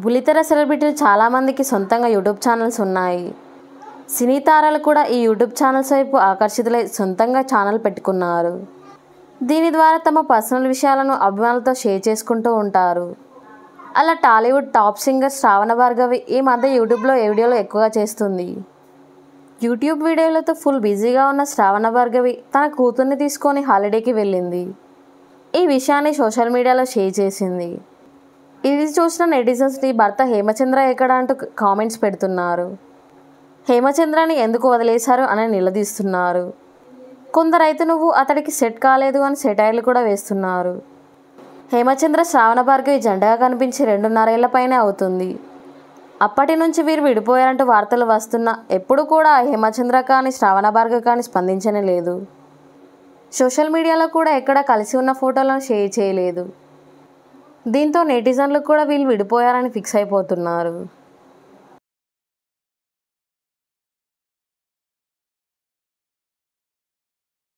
బుల్లితెర సెలబ్రిటీలు చాలామందికి సొంతంగా యూట్యూబ్ ఛానల్స్ ఉన్నాయి. సినీ తారలు కూడా ఈ యూట్యూబ్ ఛానల్స్ వైపు ఆకర్షితులై సొంతంగా ఛానల్ పెట్టుకున్నారు. దీని ద్వారా తమ పర్సనల్ విషయాలను అభిమానులతో షేర్ చేసుకుంటూ ఉంటారు. అలా టాలీవుడ్ టాప్ సింగర్ శ్రావణ భార్గవి ఈ మధ్య యూట్యూబ్లో వీడియోలు ఎక్కువగా చేస్తుంది. యూట్యూబ్ వీడియోలతో ఫుల్ బిజీగా ఉన్న శ్రావణ భార్గవి తన కూతుర్ని తీసుకొని హాలిడేకి వెళ్ళింది. ఈ విషయాన్ని సోషల్ మీడియాలో షేర్ చేసింది. ఇది చూసిన నెటిజన్స్ నీ భర్త హేమచంద్ర ఎక్కడ అంటూ కామెంట్స్ పెడుతున్నారు. హేమచంద్రని ఎందుకు వదిలేశారు అని నిలదీస్తున్నారు. కొందరైతే నువ్వు అతడికి సెట్ కాలేదు అని సెటైర్లు కూడా వేస్తున్నారు. హేమచంద్ర శ్రావణ భార్గవి జంటగా కనిపించి 2.5 ఏళ్ల పైనే అవుతుంది. అప్పటి నుంచి వీరు విడిపోయారంటూ వార్తలు వస్తున్నా ఎప్పుడు కూడా హేమచంద్ర కానీ శ్రావణ భార్గవి కానీ స్పందించనే లేదు. సోషల్ మీడియాలో కూడా ఎక్కడా కలిసి ఉన్న ఫోటోలను షేర్ చేయలేదు. దీంతో నెటిజన్లు కూడా వీళ్ళు విడిపోయారని ఫిక్స్ అయిపోతున్నారు.